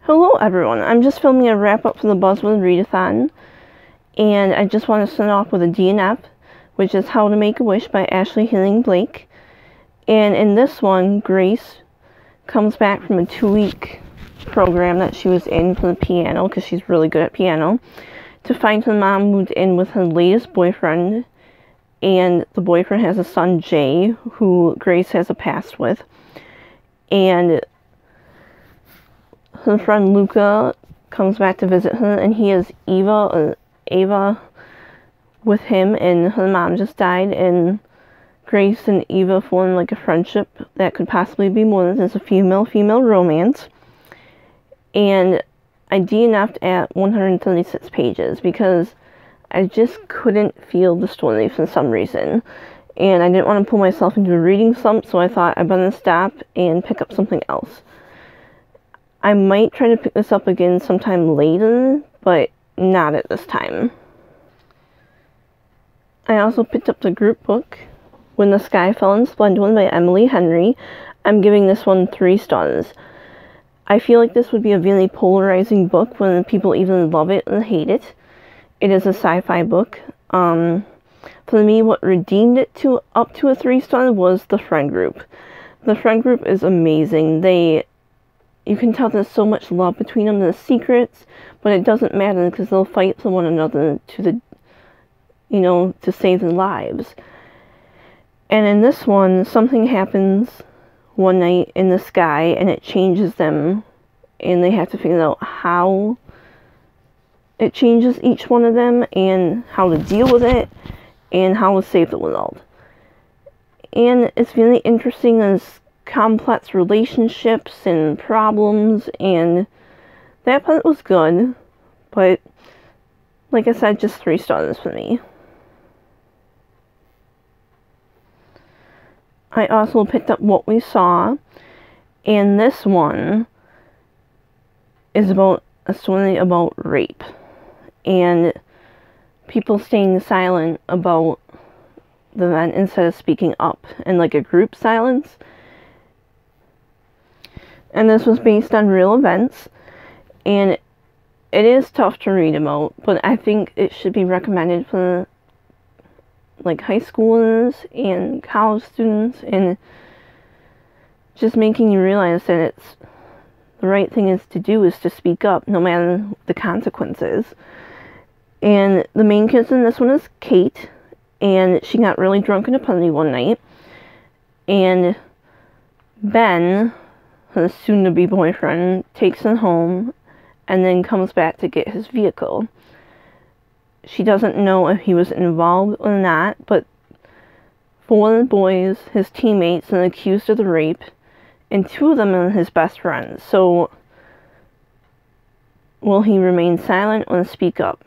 Hello everyone, I'm just filming a wrap up for the Buzzwordathon, and I just want to start off with a DNF, which is How to Make a Wish by Ashley Healing Blake. And in this one, Grace comes back from a 2-week program that she was in for the piano, because she's really good at piano, to find her mom moved in with her latest boyfriend, and the boyfriend has a son, Jay, who Grace has a past with, and her friend Luca comes back to visit her, and he has Ava with him, and her mom just died, and Grace and Eva form like a friendship that could possibly be more than just a female romance. And I DNF'd at 136 pages because I just couldn't feel the story for some reason, and I didn't want to pull myself into a reading slump, so I thought I'd better stop and pick up something else. I might try to pick this up again sometime later, but not at this time. I also picked up the group book, When the Sky Fell in Splendor by Emily Henry. I'm giving this one 3 stars. I feel like this would be a very polarizing book when people either love it or hate it. It is a sci-fi book. For me, what redeemed it up to a 3-star was the friend group. The friend group is amazing. You can tell there's so much love between them. There's secrets, but it doesn't matter because they'll fight for one another to save their lives. And in this one, something happens one night in the sky, and it changes them, and they have to figure out how it changes each one of them, and how to deal with it, and how to save the world. And it's really interesting. There's complex relationships and problems, and that part was good, but like I said, just 3 stars for me. I also picked up What We Saw, and this one is about a story about rape and people staying silent about the event instead of speaking up, and like a group silence. And this was based on real events, and it is tough to read about, but I think it should be recommended for like high schoolers and college students, and just making you realize that it's the right thing is to do is to speak up no matter the consequences. And the main character in this one is Kate, and she got really drunk in a party one night, and Ben, her soon-to-be boyfriend, takes her home and then comes back to get his vehicle. She doesn't know if he was involved or not, but 4 boys, his teammates, are accused of the rape, and 2 of them are his best friends. So, will he remain silent or speak up?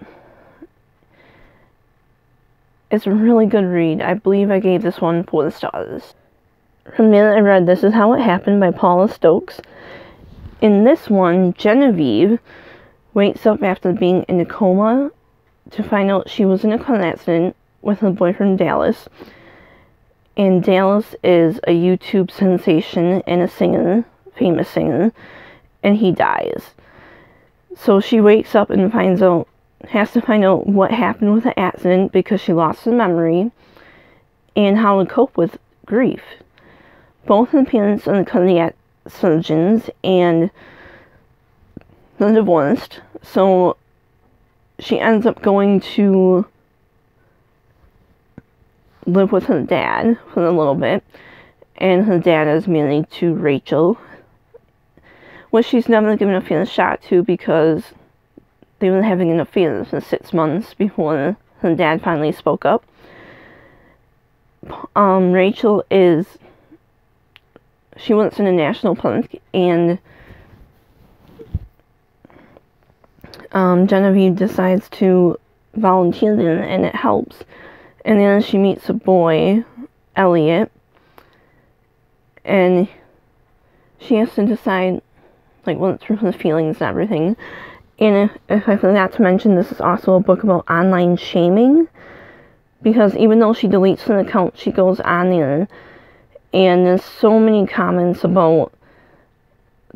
It's a really good read. I believe I gave this one 4 stars. From there, I read This Is How It Happened by Paula Stokes. In this one, Genevieve wakes up after being in a coma to find out she was in a car accident with her boyfriend Dallas. And Dallas is a YouTube sensation and a singer, famous singer, and he dies. So she wakes up and has to find out what happened with the accident because she lost her memory, and how to cope with grief. Both her parents are cardiac surgeons, and they're divorced, so she ends up going to live with her dad for a little bit, and her dad is married to Rachel, which she's never given a fair shot to because they were having an affair for 6 months before her dad finally spoke up. Rachel she works in a national park, and Genevieve decides to volunteer there, and it helps. And then she meets a boy, Elliot, and she has to decide, like, what's through her feelings and everything. And if I forgot to mention, this is also a book about online shaming, because even though she deletes her account, she goes on there, and there's so many comments about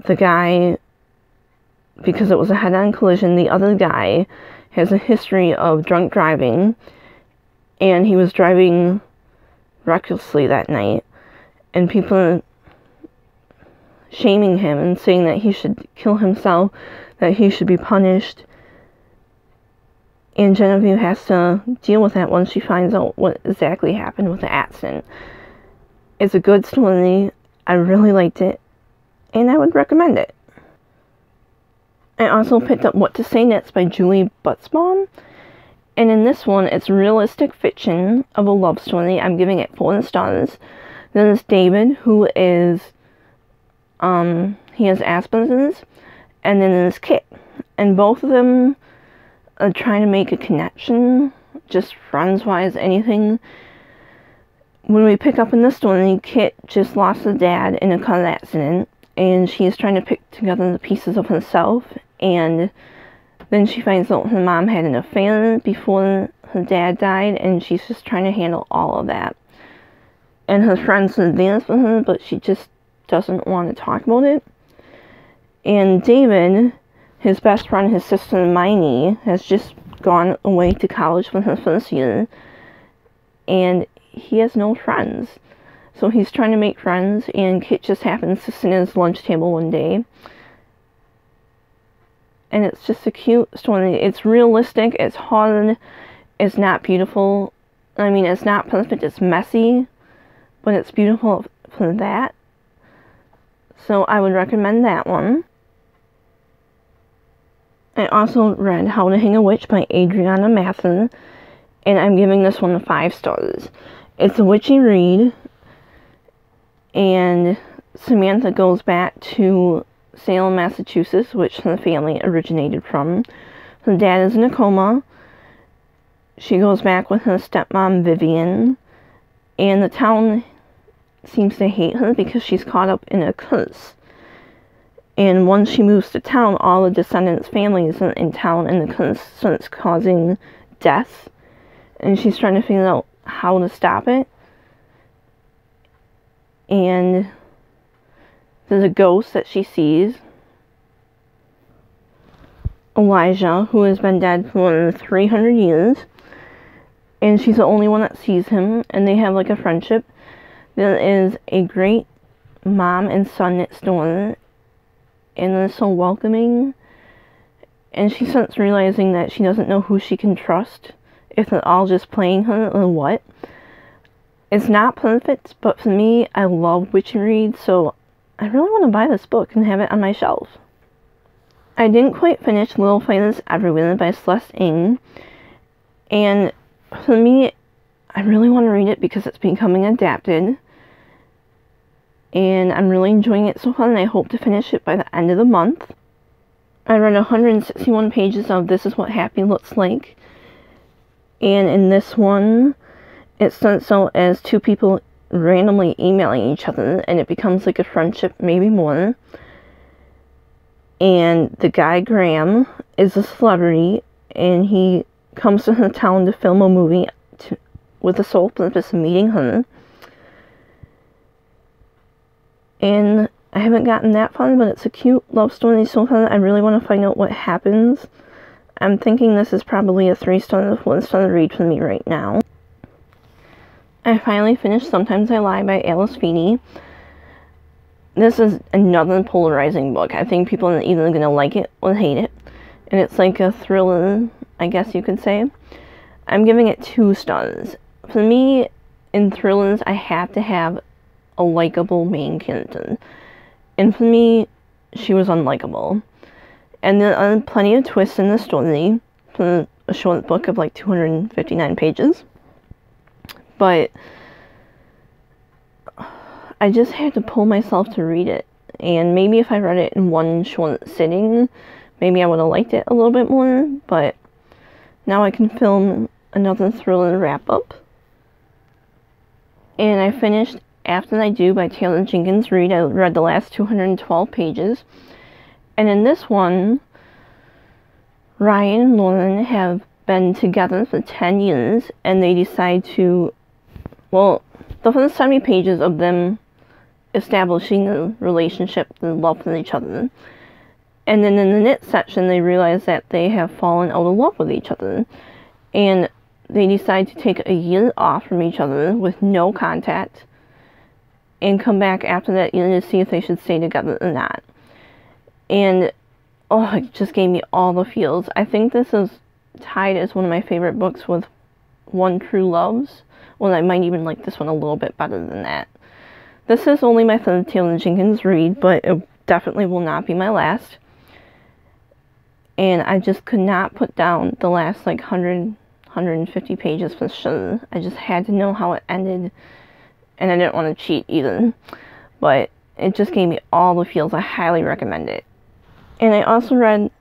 the guy because it was a head-on collision. The other guy has a history of drunk driving, and he was driving recklessly that night, and people are shaming him and saying that he should kill himself, that he should be punished. And Genevieve has to deal with that once she finds out what exactly happened with the accident. It's a good story. I really liked it, and I would recommend it. I also picked up What to Say Next by Julie Butzbaum. And in this one, it's realistic fiction of a love story. I'm giving it 4 stars. Then there's David, who is, he has Asperger's. And then there's Kit. And both of them are trying to make a connection, just friends-wise, anything. When we pick up in this story, Kit just lost her dad in a car accident, and she's trying to pick together the pieces of herself, and then she finds out her mom had an affair before her dad died, and she's just trying to handle all of that. And her friends are there for her, but she just doesn't want to talk about it. And David, his best friend, his sister Miney, has just gone away to college for her first year, and he has no friends. So he's trying to make friends, and Kit just happens to sit at his lunch table one day. And it's just a cute story. It's realistic, it's hard, it's not beautiful. I mean, it's not perfect, it's messy, but it's beautiful for that. So I would recommend that one. I also read How to Hang a Witch by Adriana Mathen, and I'm giving this one 5 stars. It's a witchy read, and Samantha goes back to Salem, Massachusetts, which her family originated from. Her dad is in a coma. She goes back with her stepmom, Vivian, and the town seems to hate her because she's caught up in a curse. And once she moves to town, all the descendants' families are in town, and the curse starts causing death. And she's trying to figure out how to stop it. And there's a ghost that she sees, Elijah, who has been dead for 300 years, and she's the only one that sees him, and they have like a friendship. There is a great mom and son next door, and they're so welcoming, and she starts realizing that she doesn't know who she can trust, if they're all just playing her or what. It's not perfect, but for me, I love witchy reads, so I really want to buy this book and have it on my shelf. I didn't quite finish Little Fighters Everywhere by Celeste Ng, and for me, I really want to read it because it's becoming adapted, and I'm really enjoying it so far, and I hope to finish it by the end of the month. I read 161 pages of This Is What Happy Looks Like, and in this one, it starts out as 2 people randomly emailing each other, and it becomes like a friendship, maybe more. And the guy, Graham, is a celebrity, and he comes to her town to film a movie with the sole purpose of meeting her. And I haven't gotten that far, but it's a cute love story so far. I really want to find out what happens. I'm thinking this is probably a 3-star to 4-star read for me right now. I finally finished Sometimes I Lie by Alice Feeney. This is another polarizing book. I think people are either going to like it or hate it. And it's like a thriller, I guess you could say. I'm giving it 2 stars. For me, in thrillers, I have to have a likable main character. And for me, she was unlikable. And there are plenty of twists in the story for a short book of like 259 pages. But I just had to pull myself to read it. And maybe if I read it in one short sitting, maybe I would have liked it a little bit more. But now I can film another thriller wrap-up. And I finished After I Do by Taylor Jenkins Reid. I read the last 212 pages. And in this one, Ryan and Lauren have been together for 10 years, and they decide to, well, the first 70 pages of them establishing a relationship, the love for each other. And then in the knit section, they realize that they have fallen out of love with each other. And they decide to take a year off from each other with no contact and come back after that year to see if they should stay together or not. And, oh, it just gave me all the feels. I think this is tied as one of my favorite books with One True Loves. Well, I might even like this one a little bit better than that. This is only my third Taylor Jenkins read, but it definitely will not be my last. And I just could not put down the last, like, 150 pages for sure. I just had to know how it ended, and I didn't want to cheat either. But it just gave me all the feels. I highly recommend it. And I also read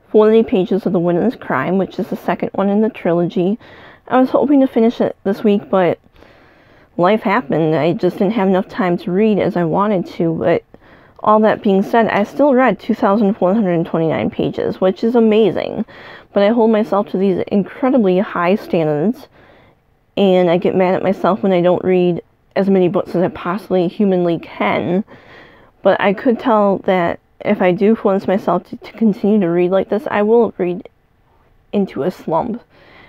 40 pages of The Winter's Crime, which is the second one in the trilogy. I was hoping to finish it this week, but life happened. I just didn't have enough time to read as I wanted to, but all that being said, I still read 2,429 pages, which is amazing. But I hold myself to these incredibly high standards, and I get mad at myself when I don't read as many books as I possibly humanly can. But I could tell that if I do force myself to continue to read like this, I will read into a slump.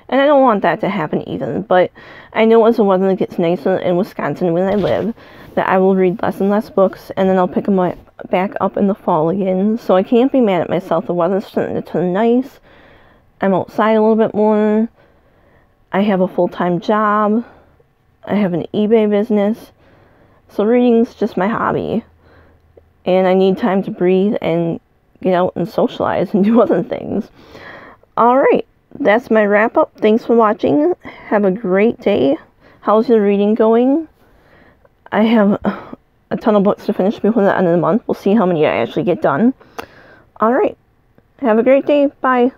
And I don't want that to happen either, but I know as the weather gets nicer in Wisconsin where I live, that I will read less and less books, and then I'll pick them back up in the fall again. So I can't be mad at myself. The weather's starting to turn nice. I'm outside a little bit more. I have a full-time job. I have an eBay business. So reading's just my hobby. And I need time to breathe and get out and socialize and do other things. Alright. That's my wrap up. Thanks for watching. Have a great day. How's your reading going? I have a ton of books to finish before the end of the month. We'll see how many I actually get done. Alright. Have a great day. Bye.